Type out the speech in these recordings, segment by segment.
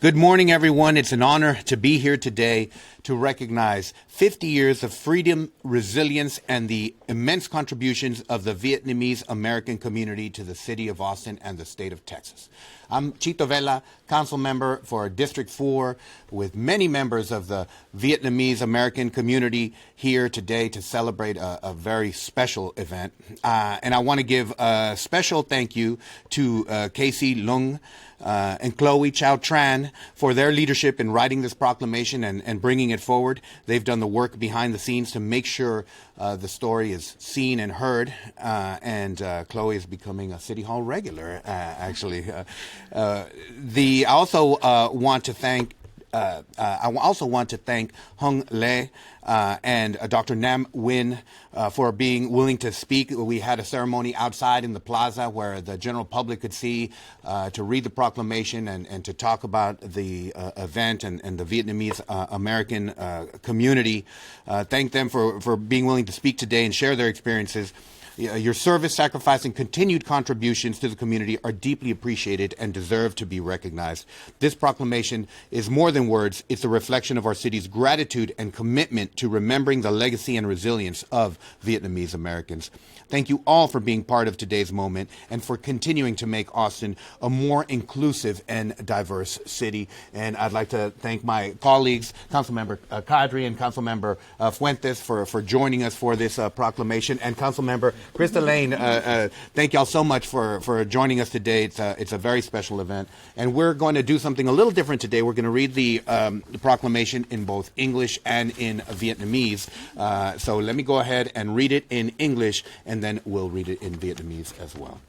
Good morning, everyone. It's an honor to be here today to recognize 50 years of freedom, resilience, and the immense contributions of the Vietnamese American community to the city of Austin and the state of Texas. I'm Chito Vela, council member for District 4, with many members of the Vietnamese American community here today to celebrate a very special event. And I want to give a special thank you to Casey Lung and Chloe Chow Tran for their leadership in writing this proclamation and bringing it forward. They've done the work behind the scenes to make sure the story is seen and heard, and Chloe is becoming a City Hall regular, actually. I also want to thank Hung Le and Dr. Nam Nguyen for being willing to speak. We had a ceremony outside in the plaza where the general public could see to read the proclamation and to talk about the event and the Vietnamese American community. Thank them for being willing to speak today and share their experiences. Your service, sacrifice, and continued contributions to the community are deeply appreciated and deserve to be recognized. This proclamation is more than words. It's a reflection of our city's gratitude and commitment to remembering the legacy and resilience of Vietnamese Americans. Thank you all for being part of today's moment and for continuing to make Austin a more inclusive and diverse city. And I'd like to thank my colleagues, Councilmember Kadri and Councilmember Fuentes for joining us for this proclamation. And Councilmember Krista Lane, thank y'all so much for joining us today. It's a very special event. And we're going to do something a little different today. We're going to read the proclamation in both English and in Vietnamese. So let me go ahead and read it in English, and then we'll read it in Vietnamese as well.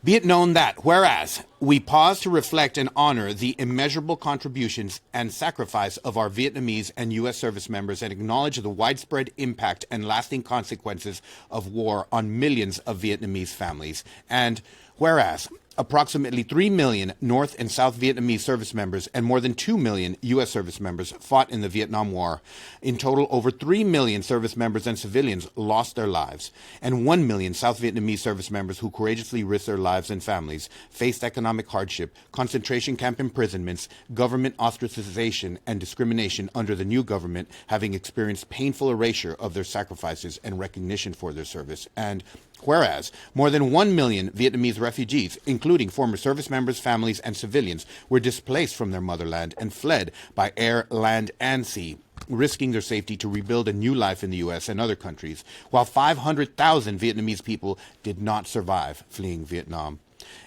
Be it known that, whereas we pause to reflect and honor the immeasurable contributions and sacrifice of our Vietnamese and U.S. service members and acknowledge the widespread impact and lasting consequences of war on millions of Vietnamese families, and whereas approximately 3 million North and South Vietnamese service members and more than 2 million U.S. service members fought in the Vietnam War. In total, over 3 million service members and civilians lost their lives, and 1 million South Vietnamese service members who courageously risked their lives and families faced economic hardship, concentration camp imprisonments, government ostracization, and discrimination under the new government, having experienced painful erasure of their sacrifices and recognition for their service. And whereas more than 1 million Vietnamese refugees, including former service members, families, and civilians, were displaced from their motherland and fled by air, land, and sea, risking their safety to rebuild a new life in the U.S. and other countries, while 500,000 Vietnamese people did not survive fleeing Vietnam.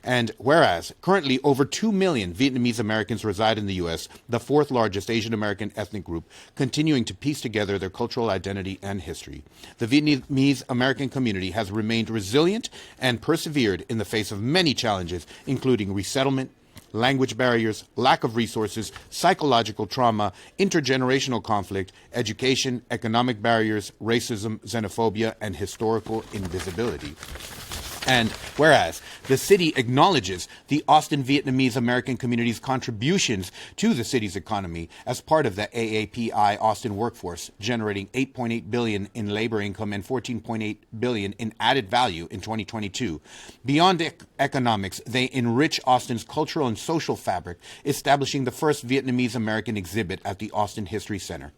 And whereas currently over 2 million Vietnamese Americans reside in the U.S., the fourth largest Asian American ethnic group, continuing to piece together their cultural identity and history, the Vietnamese American community has remained resilient and persevered in the face of many challenges, including resettlement, language barriers, lack of resources, psychological trauma, intergenerational conflict, education, economic barriers, racism, xenophobia, and historical invisibility. And whereas the city acknowledges the Austin Vietnamese American community's contributions to the city's economy as part of the AAPI Austin workforce, generating $8.8 billion in labor income and $14.8 billion in added value in 2022. Beyond economics, they enrich Austin's cultural and social fabric, establishing the first Vietnamese American exhibit at the Austin History Center.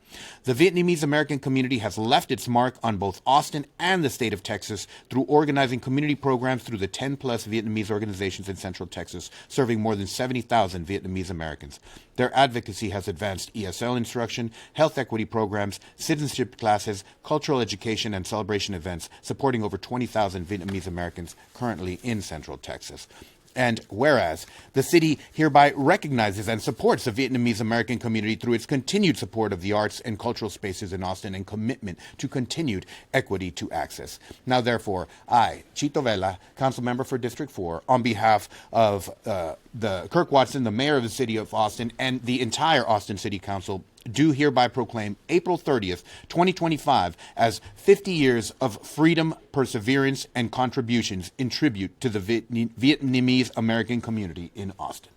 The Vietnamese American community has left its mark on both Austin and the state of Texas through organizing community programs through the 10-plus Vietnamese organizations in Central Texas, serving more than 70,000 Vietnamese Americans. Their advocacy has advanced ESL instruction, health equity programs, citizenship classes, cultural education, and celebration events, supporting over 20,000 Vietnamese Americans currently in Central Texas. And whereas the city hereby recognizes and supports the Vietnamese American community through its continued support of the arts and cultural spaces in Austin and commitment to continued equity to access. Now, therefore, I, Chito Vela, council member for District 4, on behalf of the Kirk Watson, the mayor of the city of Austin, and the entire Austin City Council, do hereby proclaim April 30th, 2025 as 50 years of freedom, perseverance, and contributions in tribute to the Vietnamese American community in Austin.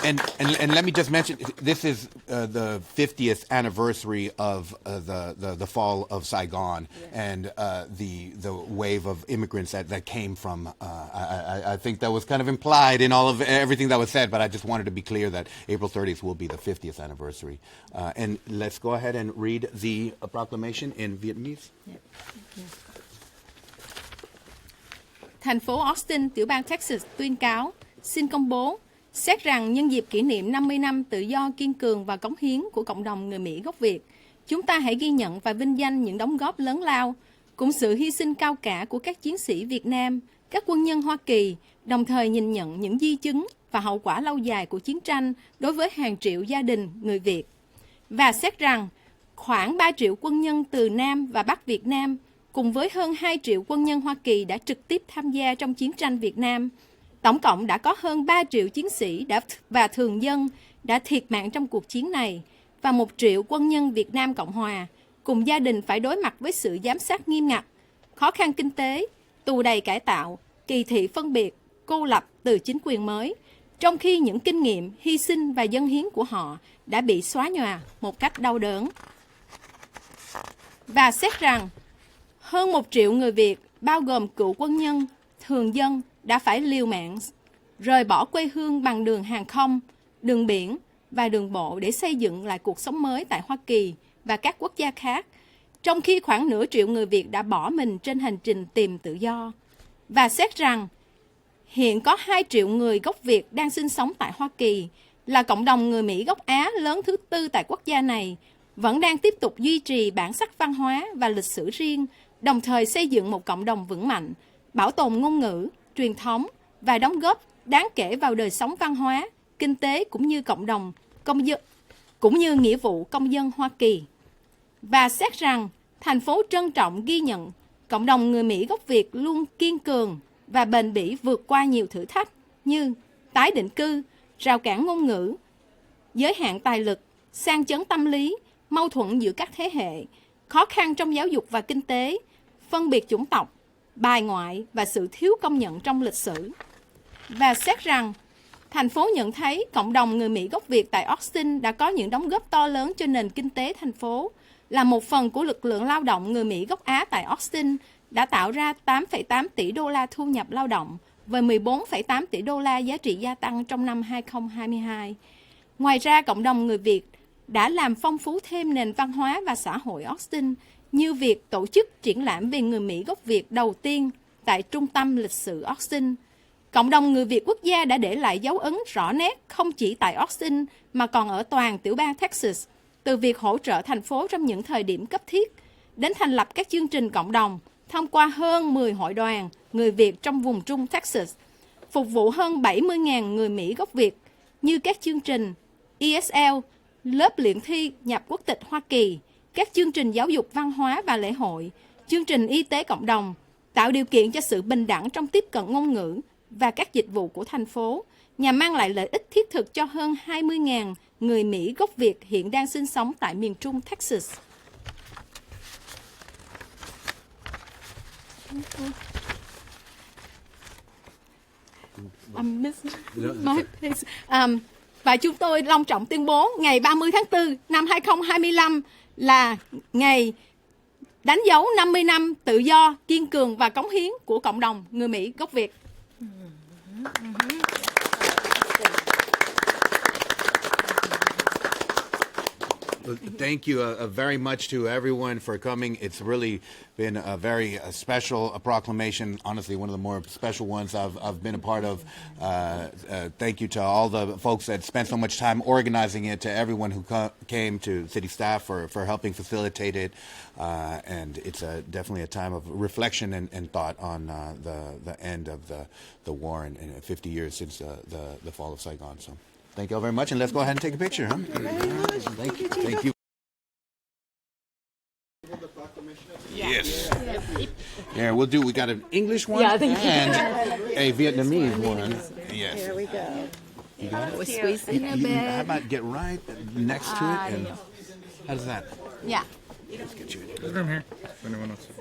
And let me just mention, this is the 50th anniversary of the fall of Saigon, and the wave of immigrants that came from. I think that was kind of implied in all of everything that was said, but I just wanted to be clear that April 30th will be the 50th anniversary. And let's go ahead and read the proclamation in Vietnamese. Thành phố Austin, tiểu bang Texas tuyên cáo, xin công bố, xét rằng nhân dịp kỷ niệm 50 năm tự do, kiên cường và cống hiến của cộng đồng người Mỹ gốc Việt, chúng ta hãy ghi nhận và vinh danh những đóng góp lớn lao, cũng sự hy sinh cao cả của các chiến sĩ Việt Nam, các quân nhân Hoa Kỳ, đồng thời nhìn nhận những di chứng và hậu quả lâu dài của chiến tranh đối với hàng triệu gia đình người Việt. Và xét rằng, khoảng 3 triệu quân nhân từ Nam và Bắc Việt Nam, cùng với hơn 2 triệu quân nhân Hoa Kỳ đã trực tiếp tham gia trong chiến tranh Việt Nam. Tổng cộng đã có hơn 3 triệu chiến sĩ và thường dân đã thiệt mạng trong cuộc chiến này, và 1 triệu quân nhân Việt Nam Cộng Hòa, cùng gia đình phải đối mặt với sự giám sát nghiêm ngặt, khó khăn kinh tế, tù đầy cải tạo, kỳ thị phân biệt, cô lập từ chính quyền mới, trong khi những kinh nghiệm, hy sinh và dâng hiến của họ đã bị xóa nhòa một cách đau đớn. Và xét rằng, hơn 1 triệu người Việt, bao gồm cựu quân nhân, thường dân, đã phải liều mạng, rời bỏ quê hương bằng đường hàng không, đường biển và đường bộ để xây dựng lại cuộc sống mới tại Hoa Kỳ và các quốc gia khác, trong khi khoảng nửa triệu người Việt đã bỏ mình trên hành trình tìm tự do. Và xét rằng, hiện có 2 triệu người gốc Việt đang sinh sống tại Hoa Kỳ, là cộng đồng người Mỹ gốc Á lớn thứ 4 tại quốc gia này, vẫn đang tiếp tục duy trì bản sắc văn hóa và lịch sử riêng, đồng thời xây dựng một cộng đồng vững mạnh, bảo tồn ngôn ngữ, truyền thống và đóng góp đáng kể vào đời sống văn hóa, kinh tế cũng như cộng đồng công dân, cũng như nghĩa vụ công dân Hoa Kỳ. Và xét rằng, thành phố trân trọng ghi nhận cộng đồng người Mỹ gốc Việt luôn kiên cường và bền bỉ vượt qua nhiều thử thách như tái định cư, rào cản ngôn ngữ, giới hạn tài lực, sang chấn tâm lý, mâu thuẫn giữa các thế hệ, khó khăn trong giáo dục và kinh tế, phân biệt chủng tộc, bài ngoại và sự thiếu công nhận trong lịch sử. Và xét rằng, thành phố nhận thấy cộng đồng người Mỹ gốc Việt tại Austin đã có những đóng góp to lớn cho nền kinh tế thành phố, là một phần của lực lượng lao động người Mỹ gốc Á tại Austin đã tạo ra 8,8 tỷ đô la thu nhập lao động với 14,8 tỷ đô la giá trị gia tăng trong năm 2022. Ngoài ra, cộng đồng người Việt đã làm phong phú thêm nền văn hóa và xã hội Austin, như việc tổ chức triển lãm về người Mỹ gốc Việt đầu tiên tại Trung tâm Lịch sử Austin. Cộng đồng người Việt quốc gia đã để lại dấu ấn rõ nét không chỉ tại Austin mà còn ở toàn tiểu bang Texas, từ việc hỗ trợ thành phố trong những thời điểm cấp thiết, đến thành lập các chương trình cộng đồng thông qua hơn 10 hội đoàn người Việt trong vùng Trung Texas, phục vụ hơn 70.000 người Mỹ gốc Việt, như các chương trình ESL, lớp luyện thi nhập quốc tịch Hoa Kỳ, các chương trình giáo dục văn hóa và lễ hội, chương trình y tế cộng đồng, tạo điều kiện cho sự bình đẳng trong tiếp cận ngôn ngữ và các dịch vụ của thành phố, nhằm mang lại lợi ích thiết thực cho hơn 20.000 người Mỹ gốc Việt hiện đang sinh sống tại miền Trung Texas. Và chúng tôi long trọng tuyên bố ngày 30 tháng 4 năm 2025 là ngày đánh dấu 50 năm tự do, kiên cường và cống hiến của cộng đồng người Mỹ gốc Việt. Thank you very much to everyone for coming. It's really been a very special proclamation. Honestly, one of the more special ones I've been a part of. Thank you to all the folks that spent so much time organizing it, to everyone who came, to city staff for helping facilitate it. And it's definitely a time of reflection and thought on the end of the war and 50 years since the fall of Saigon. So. Thank you all very much, and let's go ahead and take a picture, huh? Thank you very much. Thank you. Thank you. Yes. Here, we got an English one and a Vietnamese one. Yes. Here we go. You got it? We're squeezing a bit. How about get right next to it? And how does that? Yeah. Let's get you. There's room here. If anyone wants to.